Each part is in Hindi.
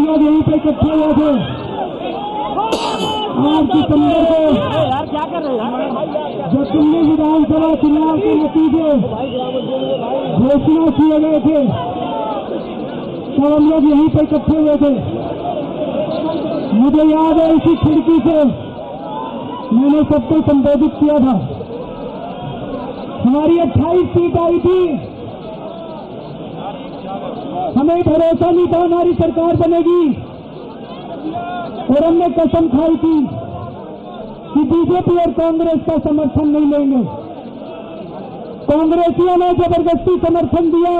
लोग यहीं पे इकट्ठे हुए थे। 8 दिसंबर को यार क्या कर रहे हैं? जब दिल्ली विधानसभा चुनाव के नतीजे घोषणा किए गए थे तो हम लोग यहीं पे इकट्ठे हुए थे। मुझे याद है इसी खिड़की से मैंने सबको संबोधित किया था। हमारी 28 सीट आई थी, हमें भरोसा नहीं था हमारी सरकार बनेगी और हमने कसम खाई थी कि बीजेपी और कांग्रेस का समर्थन नहीं लेंगे। कांग्रेसियों ने जबरदस्ती समर्थन दिया।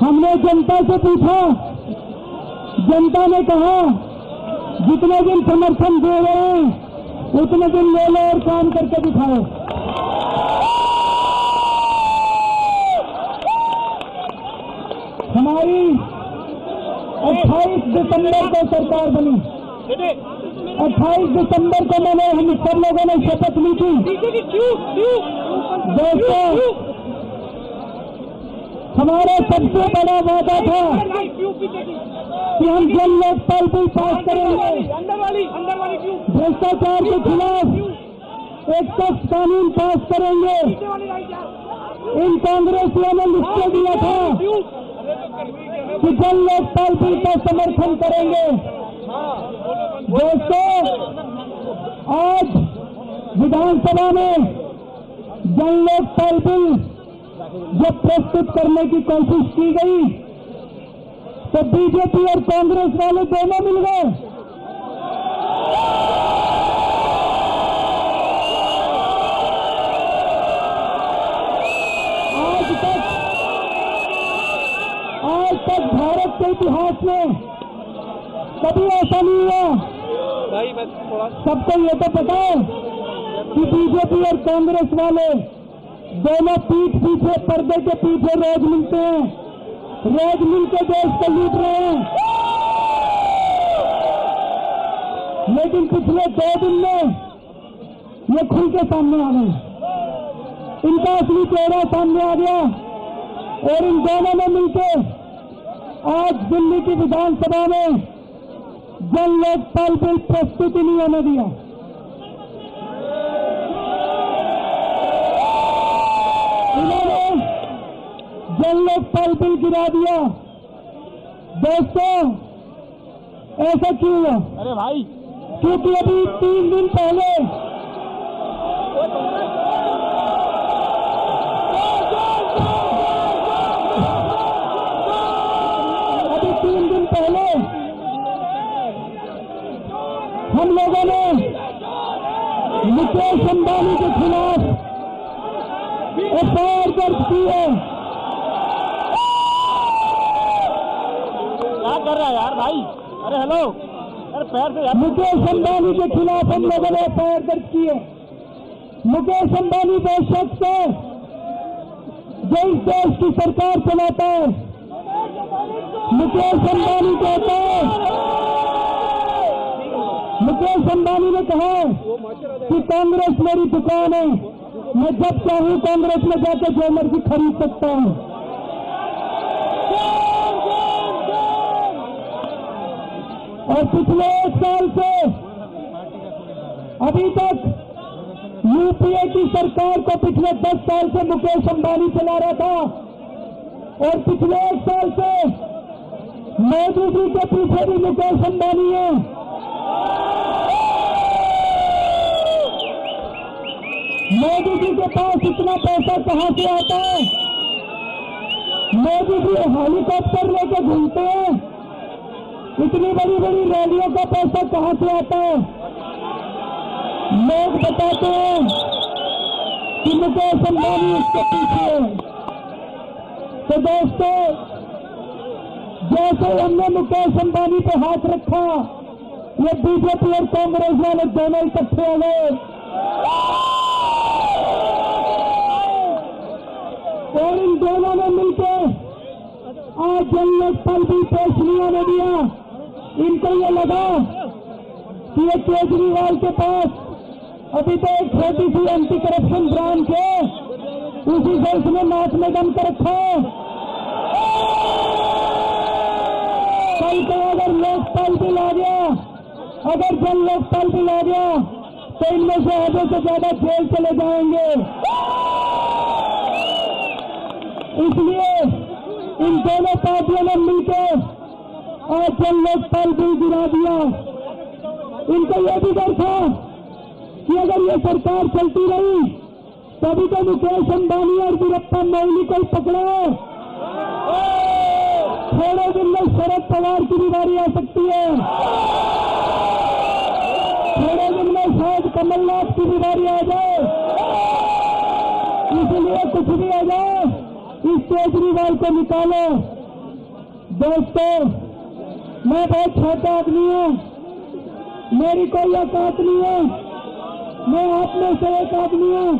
हमने जनता से पूछा, जनता ने कहा जितने दिन समर्थन दे रहे हैं उतने दिन ले लो और काम करके दिखाओ। हमारी 28 दिसंबर को सरकार बनी। 28 दिसंबर को हम सब लोगों ने शपथ ली थी। दोस्तों, हमारा सबसे बड़ा वादा था कि हम जन लोकपाल बिल पास करेंगे, भ्रष्टाचार के खिलाफ एक सख्त कानून पास करेंगे। इन कांग्रेसियों ने लिख के दिया था कि जन लोकपाल बिल का समर्थन करेंगे। दोस्तों, आज विधानसभा में जन लोकपाल बिल जब प्रस्तुत करने की कोशिश की गई तो बीजेपी और कांग्रेस वाले दोनों मिल गए। आज तक भारत के इतिहास में कभी ऐसा नहीं हुआ। भाई बस थोड़ा सबको ये तो पता है कि बीजेपी और कांग्रेस वाले दोनों पीठ पीछे, पर्दे के पीछे रोज मिलते हैं, रोज मिलकर देश को लूट रहे हैं। लेकिन पिछले 2 दिन में ये खुल के सामने आ गए, इनका असली चेहरा सामने आ गया और इन दोनों ने मिलकर आज दिल्ली की विधानसभा में जन लोकपाल बिल प्रस्तुत ही नहीं होने दिया। इन्होंने जन लोकपाल बिल गिरा दिया। दोस्तों, ऐसा क्यों हुआ? अरे भाई, क्योंकि अभी 3 दिन पहले हम लोगों ने मुकेश अंबानी के खिलाफ एफआईआर दर्ज की है। क्या कर रहा है यार भाई? अरे हेलो, अरे पैर से यार। मुकेश अंबानी के खिलाफ हम लोगों ने एफआईआर दर्ज की है। मुकेश अंबानी वो शख्स है जो इस देश की सरकार चलाता है। मुकेश अंबानी कहता है, मुकेश अंबानी ने कहा कि कांग्रेस मेरी दुकान है, मैं जब चाहूं कांग्रेस में जाकर जो मर्जी खरीद सकता हूं। और पिछले 1 साल से अभी तक यूपीए की सरकार को पिछले 10 साल से मुकेश अंबानी चला रहा था और पिछले 1 साल से मोदी जी के पीछे भी मुकेश अंबानी है। मोदी जी के पास इतना पैसा कहां से आता है? मोदी जी हेलीकॉप्टर लेके घूमते हैं, इतनी बड़ी बड़ी रैलियों का पैसा कहां से आता है? लोग बताते हैं कि मुकेश अंबानी इसके पीछे है। तो दोस्तों, जैसे हमने मुकेश अंबानी पे हाथ रखा, ये बीजेपी और कांग्रेस वाले दोनों इकट्ठे हो गए और इन दोनों ने मिलकर आज जन लोकपाल बिल पेश नहीं होने दिया। इनको ये लगा कि ये केजरीवाल के पास अभी तो एक छोटी सी एंटी करप्शन ब्रांच है, उसी से उसने नाक में दम कर रखा है। कल को अगर लोकपाल बिल आ गया, अगर जन लोकपाल बिल आ गया तो इनमें से आधे से ज्यादा जेल चले जाएंगे। इसलिए इन दोनों पार्टियों ने मिलकर आज जन लोकपाल बिल गिरा दिया। इनको यह भी डर था कि अगर ये सरकार चलती रही तभी तो मुकेश अंबानी और वीरप्पा मोइली को पकड़ा। थोड़े दिन में शरद पवार की भी बारी आ सकती है, थोड़े दिन में शायद कमलनाथ की भी बारी आ जाए। इसलिए कुछ भी आ जाए, इस केजरीवाल को निकालो। दोस्तों, मैं बहुत छोटा आदमी हूं, मेरी कोई औकात नहीं है, मैं आप में से एक आदमी हूं।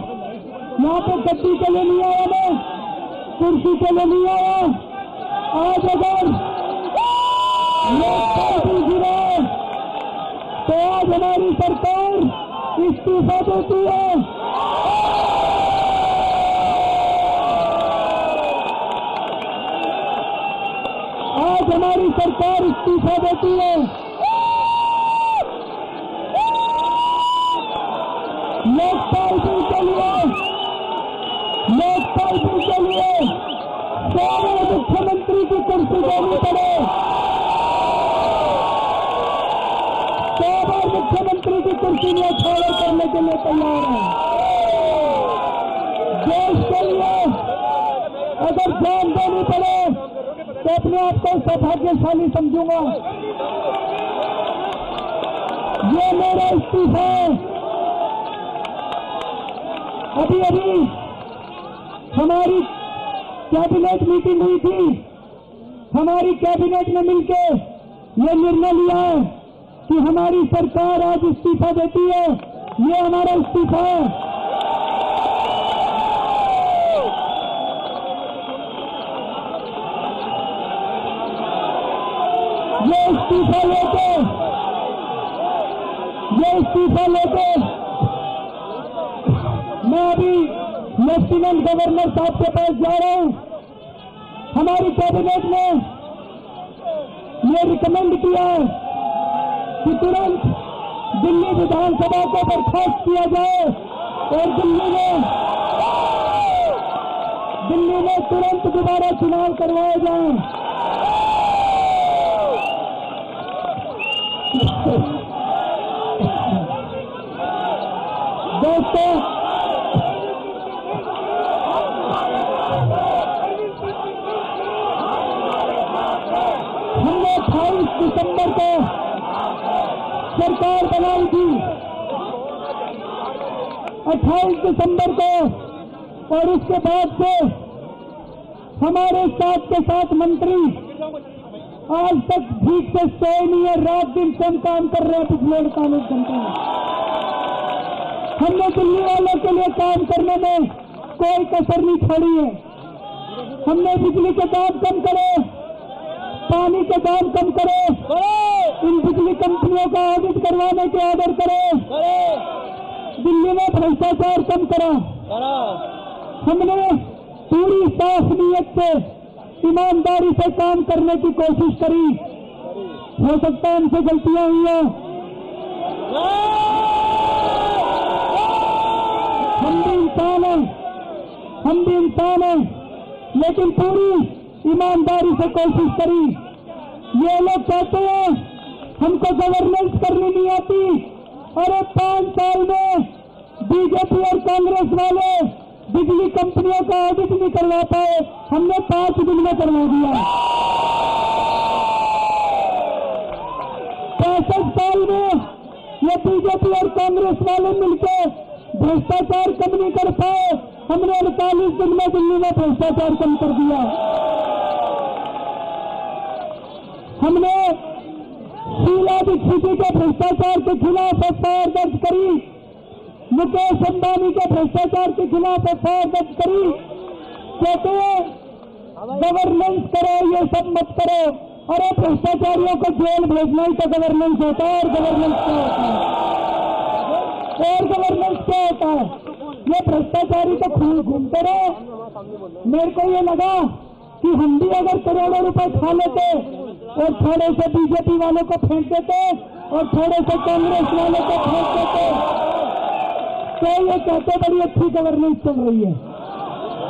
यहाँ पे गद्दी के लिए नहीं आया, मैं कुर्सी के लिए नहीं आया। आज अगर लोकपाल बिल गिरा तो आज हमारी सरकार इस्तीफा देती है। आज हमारी सरकार इस्तीफा देती है। लोकपाल बिल के लिए, लोकपाल बिल के लिए सारे मुख्यमंत्री की कुर्सी देनी पड़े, सारे मुख्यमंत्री की कुर्सी में छोड़े करने के लिए तैयार है। देश के लिए अगर जान देनी पड़े तो अपने आप को सौभाग्यशाली समझूंगा। ये मेरा इस्तीफा है। अभी अभी हमारी कैबिनेट मीटिंग हुई थी, हमारी कैबिनेट ने मिलकर ये निर्णय लिया है कि हमारी सरकार आज इस्तीफा देती है। ये हमारा इस्तीफा है। ये इस्तीफा लेके मैं अभी लेफ्टिनेंट गवर्नर साहब के पास जा रहा हूं। हमारी कैबिनेट ने ये रिकमेंड किया है कि तुरंत दिल्ली विधानसभा को बर्खास्त किया जाए और दिल्ली में तुरंत दोबारा चुनाव करवाए जाएं। दोस्तों, हमने 28 दिसंबर को सरकार बनाई थी, 28 दिसंबर को, और उसके बाद से हमारे साथ के साथ मंत्री आज तक ठीक से सोए नहीं है, रात दिन कम काम कर रहे हैं। पिछले 48 घंटे में हमने दिल्ली वालों के लिए काम करने में कोई कसर नहीं छोड़ी है। हमने बिजली के दाम कम करे, पानी के दाम कम करे, इन बिजली कंपनियों का ऑडिट करवाने के ऑर्डर करे, दिल्ली में भ्रष्टाचार कम करा। हमने पूरी साफ नीयत से ईमानदारी से काम करने की कोशिश करी। हो सकता है हमसे गलतियां हुई हैं, हम भी इंसान हैं, लेकिन पूरी ईमानदारी से कोशिश करी। ये लोग कहते हैं हमको गवर्नेंस करनी नहीं आती। अरे 5 साल में बीजेपी और कांग्रेस वाले बिजली कंपनियों का ऑडिट नहीं करवा पाए, हमने 5 दिन में करवा दिया। 65 साल में ये बीजेपी और कांग्रेस वाले मिलकर भ्रष्टाचार कम नहीं कर पाए, हमने 48 दिन में दिल्ली में भ्रष्टाचार कम कर दिया। हमने शीला दीक्षित के भ्रष्टाचार के खिलाफ एफआईआर दर्ज करी, मुकेश अंबानी के भ्रष्टाचार के खिलाफ एफआईआर दर्ज करी। कहते हैं गवर्नेंस करो, ये सब मत करो। अरे भ्रष्टाचारियों को जेल भेजना ही तो गवर्नेंस होता है। और गवर्नेंस क्या होता है? और गवर्नेंस क्या होता है? ये भ्रष्टाचारी तो खूब घूमते रहे। मेरे को ये लगा कि हम भी अगर करोड़ों रुपए खा लेते और थोड़े से बीजेपी वालों को फेंक देते और थोड़े से कांग्रेस वालों को फेंक देते तो ये कहते बड़ी अच्छी गवर्नेंस चल रही है,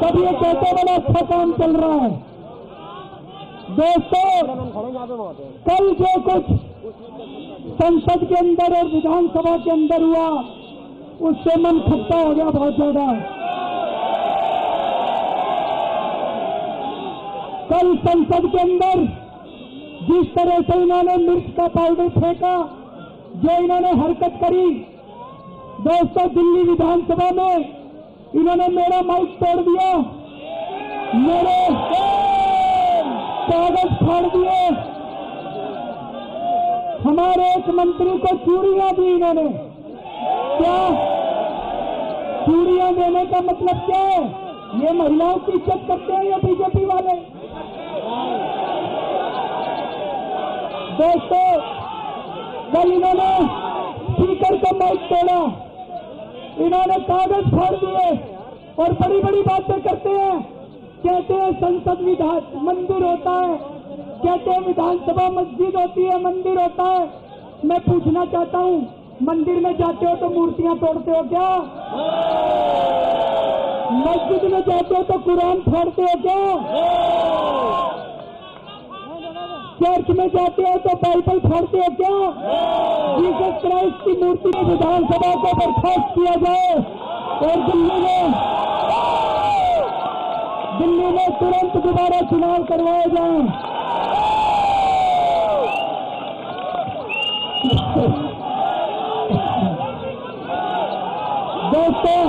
तब ये कहते बड़ा अच्छा काम चल रहा है। दोस्तों, कल जो कुछ संसद के अंदर और विधानसभा के अंदर हुआ उससे मन खट्टा हो गया बहुत ज्यादा। कल संसद के अंदर जिस तरह से इन्होंने मिर्च का पाउडर फेंका, जो इन्होंने हरकत करी, दोस्तों दिल्ली विधानसभा में इन्होंने मेरा माइक तोड़ दिया, मेरे कागज फाड़ दिए, हमारे एक मंत्री को चूड़ियां दी इन्होंने। क्या चूड़ियां देने का मतलब क्या है? ये महिलाओं की इज्जत करते हैं ये बीजेपी वाले। दोस्तों, कल इन्होंने स्पीकर का माइक तोड़ा, इन्होंने कागज फाड़ दिए और बड़ी बड़ी बातें करते हैं। कहते हैं संसद विधान मंदिर होता है, कहते हैं विधानसभा मस्जिद होती है, मंदिर होता है। मैं पूछना चाहता हूं, मंदिर में जाते हो तो मूर्तियां तोड़ते हो क्या? मस्जिद में जाते हो तो कुरान फाड़ते हो क्या? चर्च में जाते हो तो बाइबल फाड़ते हो क्या? जीसस क्राइस्ट की मूर्ति में विधानसभा को बर्खास्त किया जाए और दिल्ली में तुरंत दोबारा चुनाव करवाए जाएं। दोस्तों,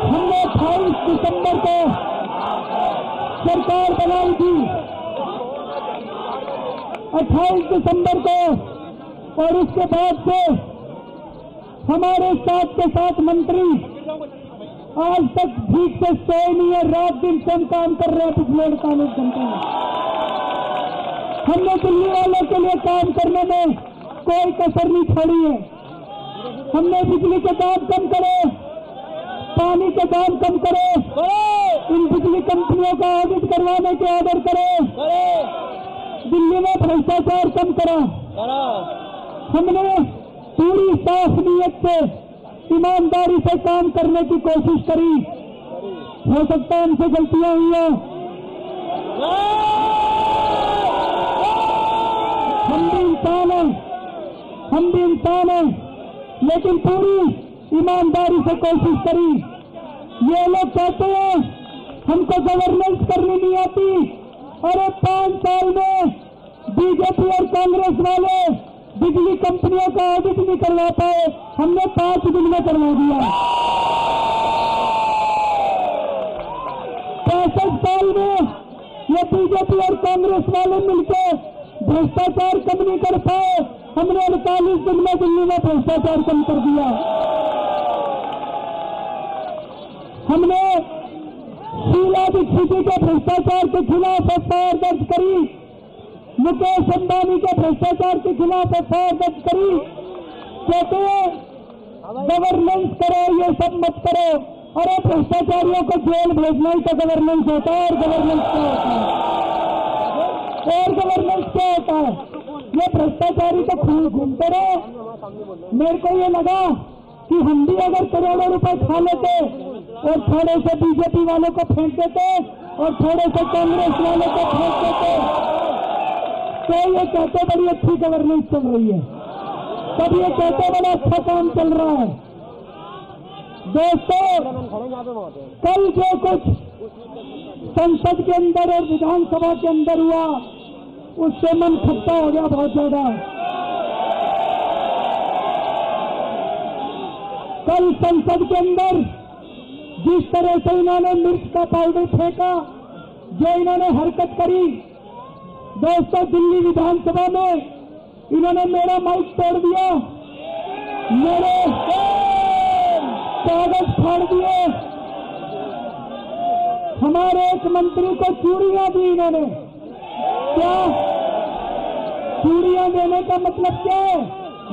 हमने 28 दिसंबर को सरकार बनाई थी, 28 दिसंबर को, और उसके बाद से हमारे साथ के साथ मंत्री आज तक ठीक से सोए नहीं है, रात दिन से हम काम कर रहे हैं पिछले 48 घंटे में। हमने दिल्ली वालों के लिए काम करने में कोई कसर नहीं छोड़ी है। हमने बिजली के दाम कम करे, पानी के दाम कम करे, इन बिजली कंपनियों का ऑडिट करवाने के ऑर्डर करे, दिल्ली में भ्रष्टाचार कम करा। हमने पूरी साफ नीयत से ईमानदारी से काम करने की कोशिश करी। हो सकता है हमसे गलतियां हुई हैं, हम भी इंसान हैं, लेकिन पूरी ईमानदारी से कोशिश करी। ये लोग कहते हैं हमको गवर्नेंस करनी नहीं आती। अरे 5 साल में बीजेपी और कांग्रेस वाले बिजली कंपनियों का ऑडिट नहीं करवा पाए, हमने 5 दिन में करवा दिया। 65 साल में ये बीजेपी और कांग्रेस वाले मिलकर भ्रष्टाचार कम नहीं कर पाए, हमने 48 दिन में दिल्ली में भ्रष्टाचार कम कर दिया। हमने शीला दीक्षित के भ्रष्टाचार के खिलाफ एफआईआर दर्ज करी, मुकेश अंबानी के भ्रष्टाचार के खिलाफ एफआईआर दर्ज करी। कहते हैं गवर्नेंस करो, ये सब मत करो। अरे भ्रष्टाचारियों को जेल भेजना ही तो गवर्नेंस होता है। और गवर्नेंस क्या होता है? और गवर्नेंस क्या होता है? ये भ्रष्टाचारी तो घूमते रहे। मेरे को ये लगा कि हम भी अगर करोड़ों रुपए खा लेते और थोड़े से बीजेपी वालों को फेंक देते और थोड़े से कांग्रेस वालों को फेंक देते तो ये कहते बड़ी अच्छी गवर्नेंस चल रही है, तब ये कहते बड़ा अच्छा काम चल रहा है। दोस्तों, कल जो कुछ संसद के अंदर और विधानसभा के अंदर हुआ उससे मन खट्टा हो गया बहुत ज्यादा। कल संसद के अंदर जिस तरह से इन्होंने मिर्च का पाउडर फेंका, जो इन्होंने हरकत करी, दोस्तों दिल्ली विधानसभा में इन्होंने मेरा माइक तोड़ दिया, मेरे कागज फाड़ दिए, हमारे एक मंत्री को चूड़ियां दी इन्होंने। क्या चूड़ियां देने का मतलब क्या है?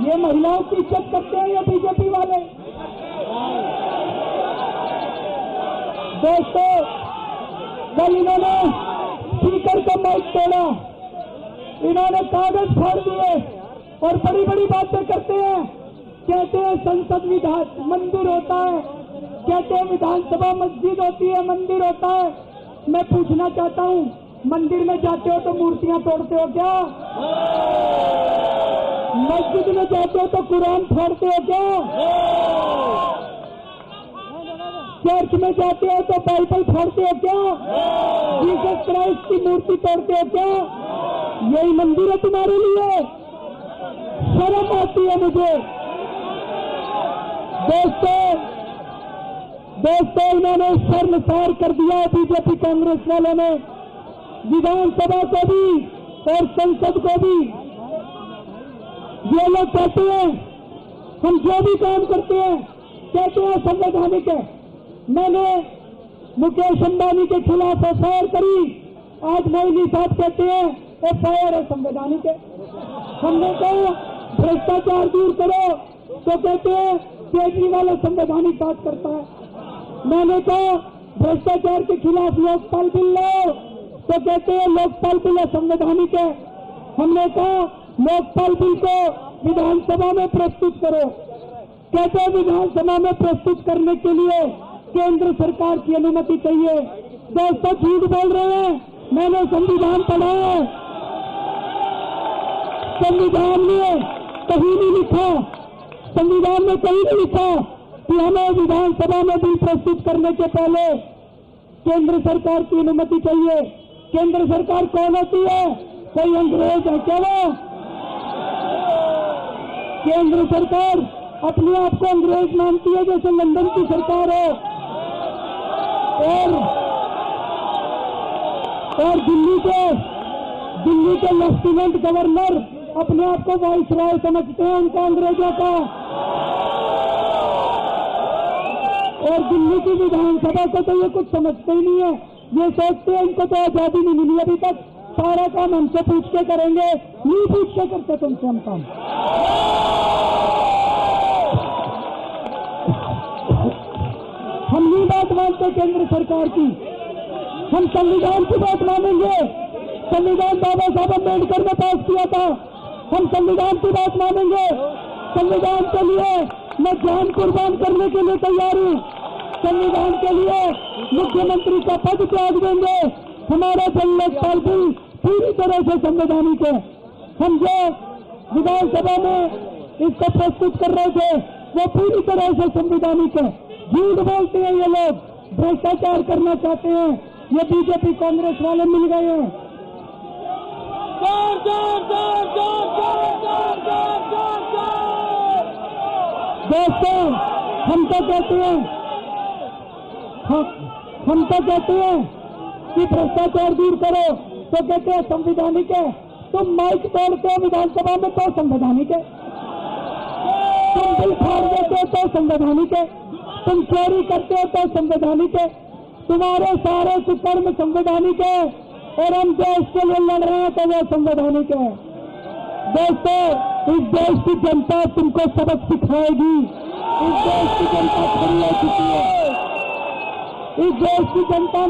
ये महिलाओं की इज्जत करते हैं ये बीजेपी वाले। दोस्तों, कल इन्होंने स्पीकर का माइक तोड़ा, इन्होंने कागज फाड़ दिए और बड़ी बड़ी बातें करते हैं। कहते हैं संसद विधान मंदिर होता है, कहते हैं विधानसभा मस्जिद होती है, मंदिर होता है। मैं पूछना चाहता हूं, मंदिर में जाते हो तो मूर्तियां तोड़ते हो क्या? मस्जिद में जाते हो तो कुरान फाड़ते हो क्या? चर्च में जाते हो तो बाइबल फाड़ते हो क्या? जीसस क्राइस्ट की मूर्ति तोड़ते हो क्या? यही मंदिर है तुम्हारे लिए? शर्म आती है मुझे। दोस्तों, इन्होंने शर्मसार कर दिया है बीजेपी कांग्रेस वालों ने, विधानसभा को भी और संसद को भी। ये लोग कहते हैं हम जो भी काम करते हैं कहते हैं संवैधानिक है। मैंने मुकेश अंबानी के खिलाफ एफआईआर करी, आज मोइली साहब कहते हैं एफआईआर है संवैधानिक है। हमने कहा भ्रष्टाचार दूर करो तो कहते हैं केजरीवाल संवैधानिक बात करता है। मैंने कहा भ्रष्टाचार के खिलाफ लोकपाल बिल लाओ तो कहते हैं लोकपाल बिल संवैधानिक है। हमने कहा लोकपाल बिल को विधानसभा में प्रस्तुत करो, कहते हैं विधानसभा में प्रस्तुत करने के लिए केंद्र सरकार की अनुमति चाहिए। दोस्तों, झूठ बोल रहे हैं, मैंने संविधान पढ़ा है, संविधान में कहीं नहीं लिखा, संविधान में कहीं नहीं लिखा कि हमें विधानसभा में बिल प्रस्तुत करने के पहले केंद्र सरकार की अनुमति चाहिए। केंद्र सरकार कौन होती है? कोई अंग्रेज है क्या वो? केंद्र सरकार अपने आप को अंग्रेज मानती है जैसे लंदन की सरकार हो, और दिल्ली के लेफ्टिनेंट गवर्नर अपने आप को वाइसराय समझते हैं उनका अंग्रेजों का। और दिल्ली की विधानसभा को तो ये कुछ समझते ही नहीं है, ये सोचते हैं इनको तो आजादी नहीं मिली अभी तक, सारा काम हमसे पूछ के करेंगे। नहीं पूछ के करते तुमसे हम काम। हम ये बात मानते केंद्र सरकार की, हम संविधान की बात मानेंगे। संविधान बाबा साहब अम्बेडकर ने पास किया था, हम संविधान की बात मानेंगे। संविधान के लिए मैं जान कुर्बान करने के लिए तैयार हूं। संविधान के लिए मुख्यमंत्री का पद त्याग देंगे। हमारा जन लोकपाल बिल पूरी तरह से संवैधानिक है। हम जो विधानसभा में इसको प्रस्तुत कर रहे थे वो पूरी तरह से संवैधानिक है। झूठ बोलते हैं ये लोग, भ्रष्टाचार करना चाहते हैं, ये बीजेपी कांग्रेस वाले मिल गए हैं। दोस्तों, हम तो कहते हैं कि भ्रष्टाचार दूर करो तो कहते हैं संवैधानिक है। तुम माइक तोड़ते हो विधानसभा में तो संवैधानिक है, तुम बिल फाड़ देते हो तो संवैधानिक है, तुम चोरी करते हो तो संवैधानिक है, तुम्हारे सारे कुकर्म संवैधानिक है, और हम देश के लिए लड़ रहे हैं तो वो संवैधानिक है। दोस्तों, इस देश की जनता तुमको सबक सिखाएगी। इस देश की जनता खड़ी हो चुकी है। इस देश की जनता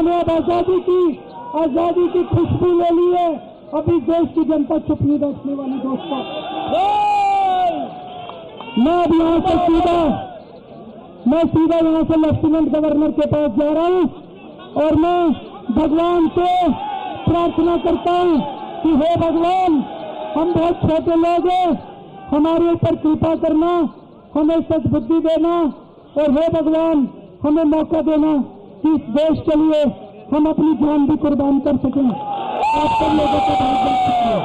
ने अब आजादी की खुशबू ले ली है। अब इस देश की जनता चुप नहीं बैठने वाली। दोस्तों, मैं अब यहाँ से लेफ्टिनेंट गवर्नर के पास जा रहा हूँ और मैं भगवान से प्रार्थना करता हूँ कि हे भगवान, हम बहुत छोटे लोग हैं, हमारे ऊपर कृपा करना, हमें सद्बुद्धि देना, और हे भगवान हमें मौका देना कि इस देश के लिए हम अपनी जान भी कुर्बान कर सकें। आप सब लोगों का बहुत बहुत शुक्रिया।